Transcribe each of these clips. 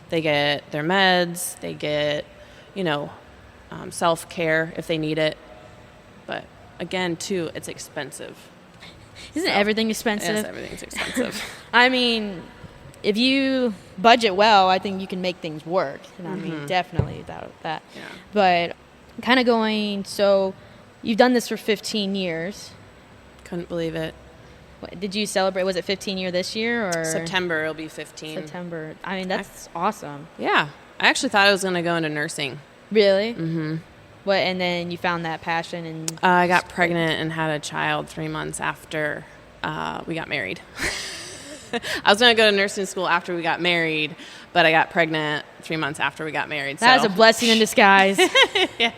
They get their meds. They get, self-care if they need it. But again, too, it's expensive. Isn't everything expensive? Yes, everything's expensive. I mean, if you budget well, I think you can make things work. And I mean, definitely without that. Yeah. But kind of going, so you've done this for 15 years. Couldn't believe it. Did you celebrate? Was it 15 year this year or September? It'll be 15. September. I mean, that's awesome. Yeah, I actually thought I was going to go into nursing. Really? Mm-hmm. What? And then you found that passion and I got pregnant and had a child 3 months after we got married. I was going to go to nursing school after we got married, but I got pregnant 3 months after we got married. That was a blessing in disguise. Yeah.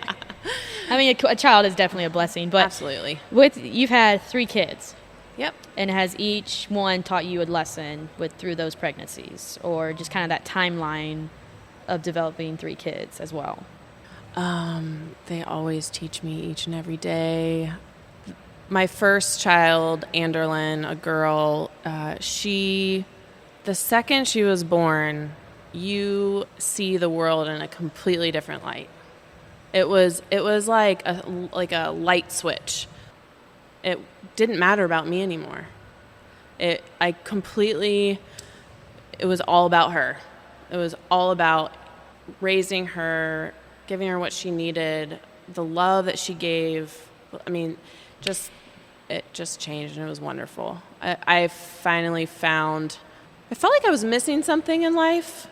I mean, a child is definitely a blessing, but absolutely. You've had 3 kids. Yep. And has each one taught you a lesson through those pregnancies, or just kind of that timeline of developing 3 kids as well? They always teach me each and every day. My first child, Anderlyn, a girl, the second she was born, you see the world in a completely different light. It was like a light switch. It didn't matter about me anymore. It was all about her. It was all about raising her, giving her what she needed, the love that she gave. I mean, it just changed, and it was wonderful. I finally I felt like I was missing something in life.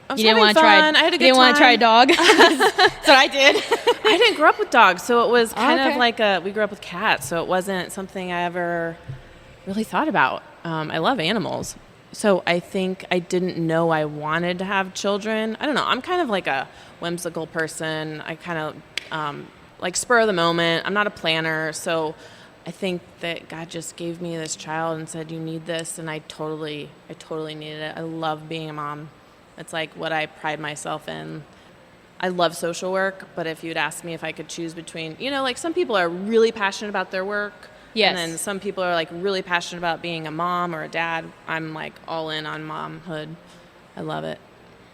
I was having fun. I had a good time. You didn't want to try a dog? That's what I did. I didn't grow up with dogs, so it was kind of like we grew up with cats, so it wasn't something I ever really thought about. I love animals. So I think I didn't know I wanted to have children. I don't know. I'm kind of like a whimsical person. I kind of like spur of the moment. I'm not a planner, so I think that God just gave me this child and said, you need this, and I totally needed it. I love being a mom. It's like what I pride myself in. I love social work, but if you'd ask me if I could choose between, like some people are really passionate about their work. Yes. And then some people are like really passionate about being a mom or a dad. I'm like all in on momhood. I love it.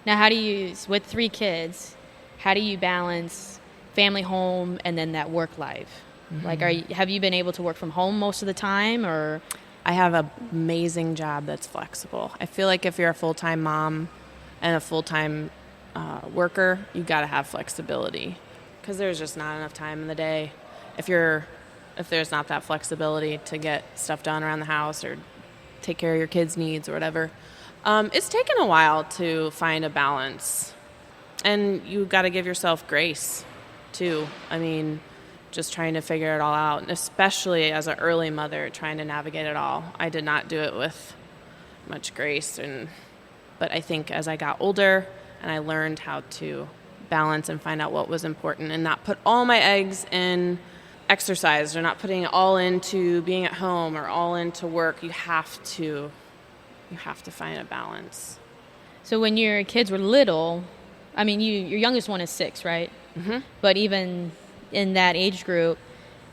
Now, with 3 kids, how do you balance family, home, and then that work life? Mm-hmm. Like, have you been able to work from home most of the time, or? I have an amazing job that's flexible. I feel like if you're a full-time mom and a full-time worker, you got to have flexibility because there's just not enough time in the day. If there's not that flexibility to get stuff done around the house or take care of your kids' needs or whatever, it's taken a while to find a balance, and you got to give yourself grace too. I mean, just trying to figure it all out, and especially as an early mother, trying to navigate it all. I did not do it with much grace, but I think as I got older and I learned how to balance and find out what was important and not put all my eggs in exercise or not putting it all into being at home or all into work, you have to find a balance. So when your kids were little, I mean, your youngest one is 6, right? Mm-hmm. But even in that age group,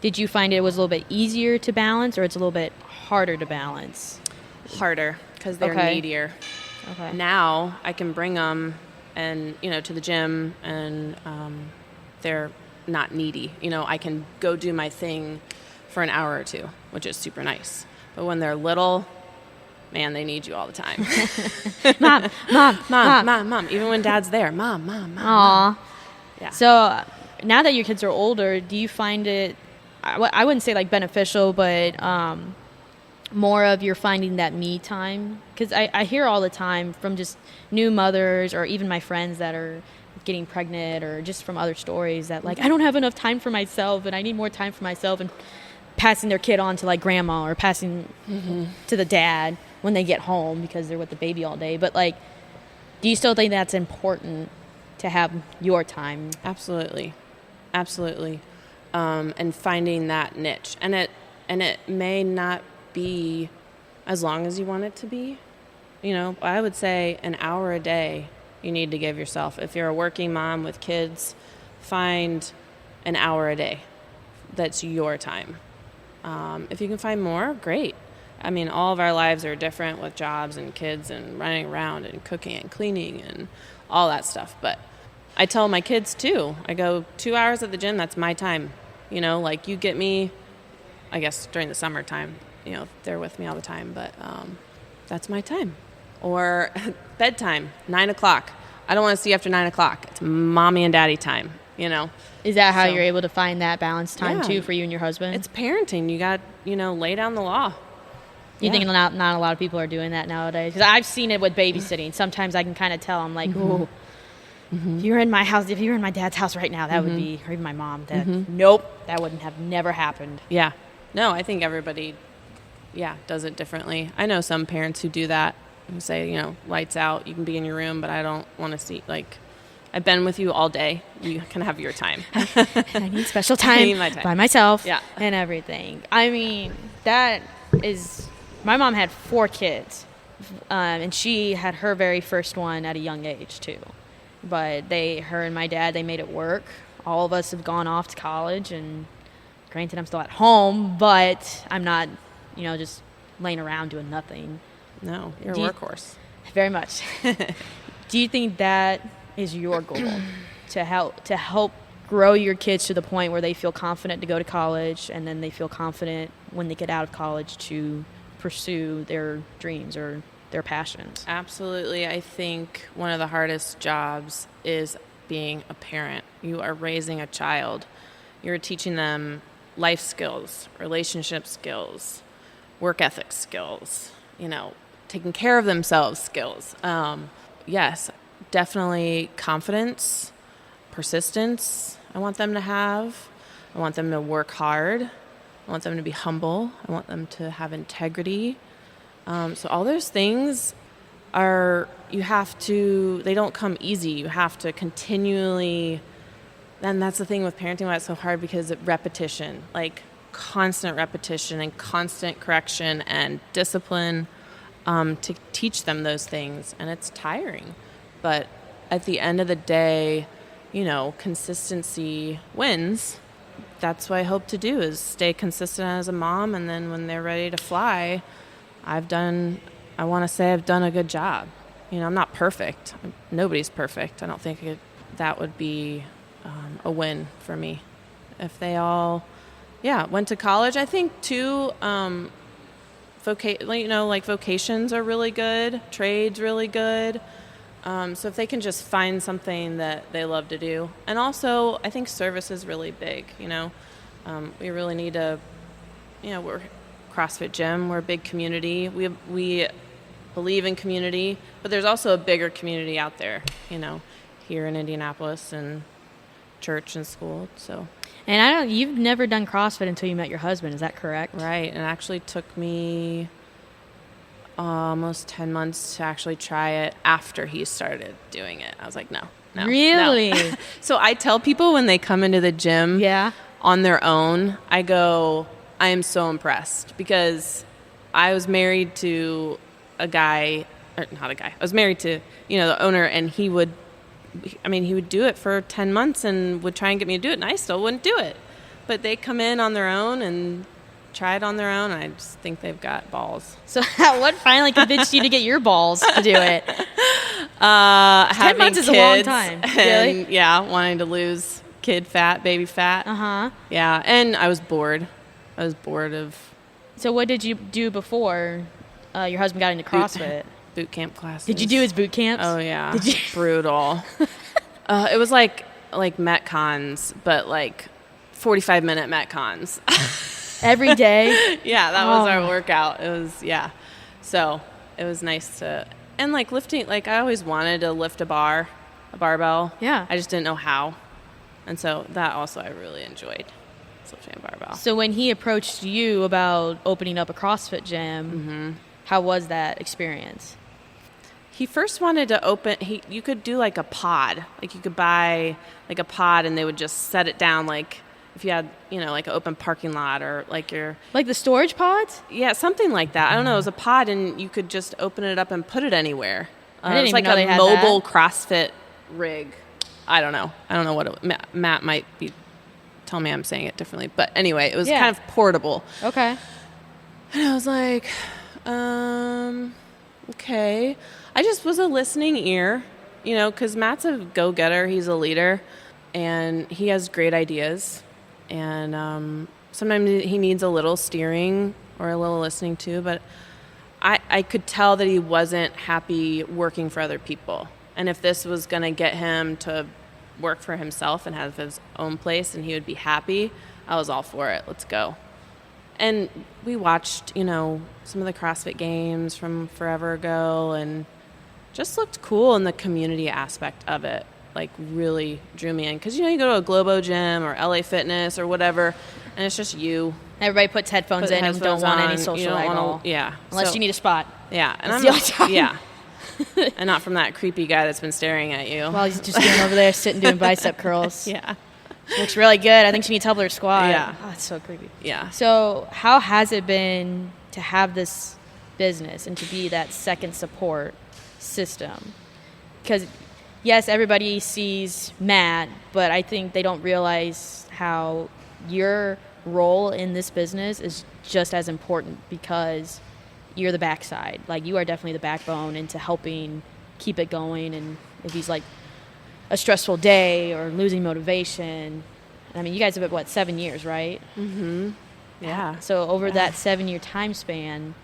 did you find it was a little bit easier to balance, or it's a little bit harder to balance? Harder, because they're needier. Okay. Now I can bring them and to the gym, and they're not needy. I can go do my thing for an hour or 2, which is super nice. But when they're little, man, they need you all the time. Mom. Even when dad's there, mom. Aww. Mom. Yeah. So now that your kids are older, do you find it, I wouldn't say like beneficial, but more of you're finding that me time? Because I hear all the time from just new mothers or even my friends that are getting pregnant or just from other stories that like, I don't have enough time for myself and I need more time for myself, and passing their kid on to like grandma or passing to the dad when they get home because they're with the baby all day. But like, do you still think that's important to have your time? Absolutely. And finding that niche, and it may not be as long as you want it to be. I would say an hour a day you need to give yourself. If you're a working mom with kids, find an hour a day. That's your time. If you can find more, great. I mean, all of our lives are different with jobs and kids and running around and cooking and cleaning and all that stuff. But I tell my kids too, I go 2 hours at the gym, that's my time. You know, like you get me, I guess during the summertime, you know, they're with me all the time, but that's my time. Or bedtime, 9 o'clock. I don't want to see you after 9 o'clock. It's mommy and daddy time, you know. Is that how you're able to find that balance time too for you and your husband? It's parenting. You got, you know, lay down the law. You think not a lot of people are doing that nowadays? Because I've seen it with babysitting. Sometimes I can kind of tell. I'm like, ooh, if you were in my house, if you were in my dad's house right now, that would be, or even my mom, that, nope, that wouldn't have never happened. Yeah. No, I think everybody, does it differently. I know some parents who do that, who say, you know, lights out, you can be in your room, but I don't want to see, like, I've been with you all day. You can have your time. I need special time, I need my time by myself Yeah. and everything. I mean, that is, my mom had 4 kids, and she had her very first one at a young age too. But her and my dad, they made it work. All of us have gone off to college, and granted, I'm still at home, but I'm not, you know, just laying around doing nothing. No, you're a workhorse. Very much. Do you think that is your goal, to help grow your kids to the point where they feel confident to go to college, and then they feel confident when they get out of college to pursue their dreams or their passions? Absolutely. I think one of the hardest jobs is being a parent. You are raising a child. You're teaching them life skills, relationship skills, work ethic skills, you know, taking care of themselves skills. Yes, definitely confidence, persistence I want them to have. I want them to work hard. I want them to be humble. I want them to have integrity. So all those things they don't come easy. You have to continually, and that's the thing with parenting why it's so hard, because repetition, like constant repetition and constant correction and discipline to teach them those things. And it's tiring. But at the end of the day, you know, consistency wins. That's what I hope to do, is stay consistent as a mom. And then when they're ready to fly, I want to say I've done a good job. You know, I'm not perfect. Nobody's perfect. I don't think that would be a win for me. If they all, went to college. I think too, vocations are really good. Trade's really good. So if they can just find something that they love to do. And also, I think service is really big, you know. We really need we're CrossFit gym. We're a big community. We believe in community, but there's also a bigger community out there, you know, here in Indianapolis, and church and school. So. And you've never done CrossFit until you met your husband, is that correct? Right. And it actually took me almost 10 months to actually try it after he started doing it. I was like, no. Really? No. So I tell people when they come into the gym on their own, I go, I am so impressed, because I was married to a guy, or not a guy, I was married to, you know, the owner, and he would do it for 10 months and would try and get me to do it, and I still wouldn't do it. But they come in on their own and try it on their own, and I just think they've got balls. So what finally convinced you to get your balls to do it? 10 months is a long time. And, wanting to lose baby fat. Uh-huh. Yeah, and I was bored. of... So what did you do before your husband got into CrossFit? Boot camp classes. Did you do his boot camps? Oh, yeah. Did you? Brutal. It was like Metcons, but like 45-minute Metcons. Every day? Yeah, that was our workout. It was, So it was nice to, and like lifting, like I always wanted to lift a barbell. Yeah. I just didn't know how. And so that also I really enjoyed, lifting a barbell. So when he approached you about opening up a CrossFit gym, how was that experience? He first wanted to open, you could do like a pod. Like you could buy like a pod and they would just set it down, like if you had, you know, like an open parking lot, or like like the storage pods? Yeah, something like that. I don't know. It was a pod and you could just open it up and put it anywhere. I didn't it was even like know they a had mobile that. CrossFit rig. I don't know what Matt might be, tell me I'm saying it differently. But anyway, it was kind of portable. Okay. And I was like, okay. I just was a listening ear, because Matt's a go-getter. He's a leader, and he has great ideas. And sometimes he needs a little steering or a little listening too, but I could tell that he wasn't happy working for other people. And if this was going to get him to work for himself and have his own place and he would be happy, I was all for it. Let's go. And we watched, some of the CrossFit games from forever ago and just looked cool in the community aspect of it. Like really drew me in. Because, you go to a Globo gym or LA Fitness or whatever, and it's just you. Everybody puts headphones in and don't want any social at all. Yeah. Unless you need a spot. Yeah. And That's the only time. Yeah. And not from that creepy guy that's been staring at you. While he's just getting over there sitting doing bicep curls. Yeah. She looks really good. I think she needs help with her squat. Yeah. Oh, it's so creepy. Yeah. So how has it been to have this business and to be that second support system? Because, yes, everybody sees Matt, but I think they don't realize how your role in this business is just as important because you're the backside. Like, you are definitely the backbone into helping keep it going. And if he's like a stressful day or losing motivation, I mean, you guys have been, 7 years, right? Mm-hmm. Yeah. So over that 7-year time span,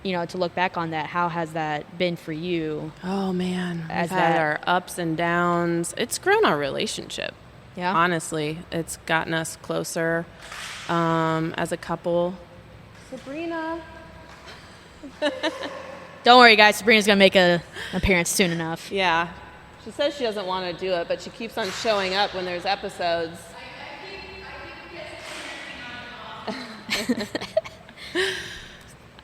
to look back on that, how has that been for you? Oh, man. We've had our ups and downs. It's grown our relationship. Yeah. Honestly, it's gotten us closer as a couple. Sabrina. Don't worry, guys. Sabrina's going to make an appearance soon enough. Yeah. She says she doesn't want to do it, but she keeps on showing up when there's episodes.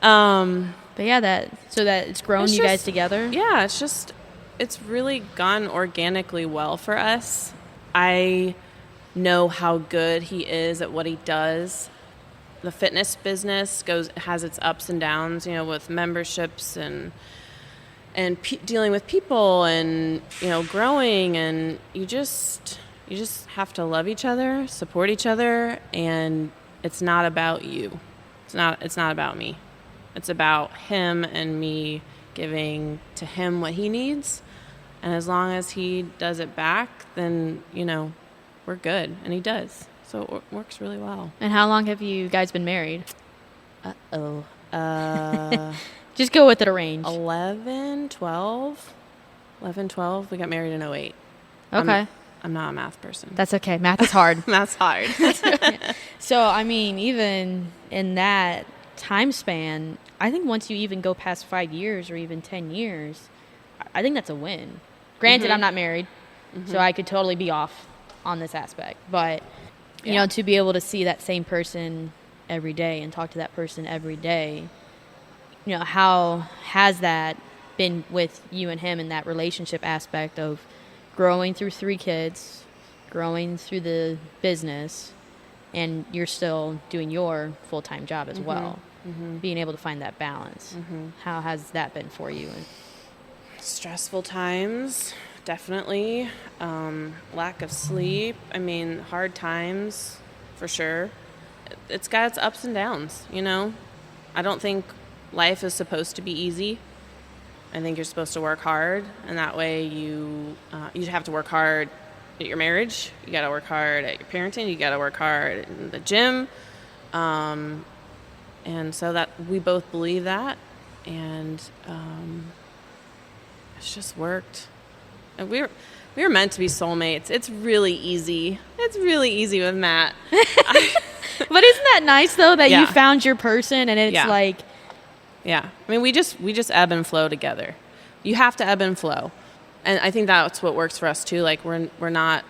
But yeah, that it's grown you guys together. Yeah, it's really gone organically well for us. I know how good he is at what he does. The fitness business has its ups and downs, with memberships and dealing with people and growing, and you just have to love each other, support each other, and it's not about you. It's not about me. It's about him and me giving to him what he needs. And as long as he does it back, then, we're good. And he does. So it works really well. And how long have you guys been married? Uh-oh. Just go with it, a range. 11, 12. We got married in 08. Okay. I'm not a math person. That's okay. Math is hard. Math's hard. So, I mean, even in that time span, I think once you even go past 5 years or even 10 years, I think that's a win. Granted, I'm not married, so I could totally be off on this aspect. But, to be able to see that same person every day and talk to that person every day, how has that been with you and him in that relationship aspect of growing through 3 kids, growing through the business, and you're still doing your full-time job as well, being able to find that balance. How has that been for you? Stressful times, definitely. Lack of sleep. I mean, hard times, for sure. It's got its ups and downs, I don't think life is supposed to be easy. I think you're supposed to work hard, and that way you have to work hard at your marriage. You got to work hard at your parenting. You got to work hard in the gym. And so that we both believe that, and it's just worked. And we were meant to be soulmates. It's really easy. It's really easy with Matt. But isn't that nice though that you found your person, and it's like. Yeah. I mean, we just ebb and flow together. You have to ebb and flow. And I think that's what works for us too. Like we're not,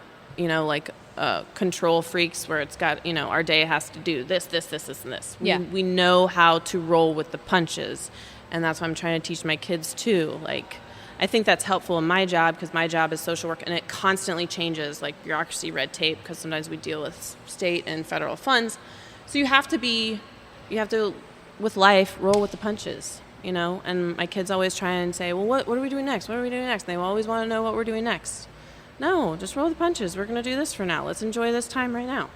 control freaks where it's got, our day has to do this, and this. We know how to roll with the punches. And that's what I'm trying to teach my kids too. Like, I think that's helpful in my job because my job is social work and it constantly changes, like bureaucracy, red tape, because sometimes we deal with state and federal funds. So you have to, with life, roll with the punches, and my kids always try and say, well, what are we doing next? What are we doing next? And they always want to know what we're doing next. No, just roll the punches. We're going to do this for now. Let's enjoy this time right now.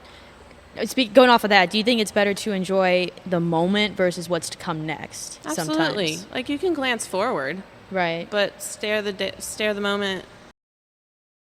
Going off of that, do you think it's better to enjoy the moment versus what's to come next? Absolutely. Sometimes? Like, you can glance forward, Right. but stare the moment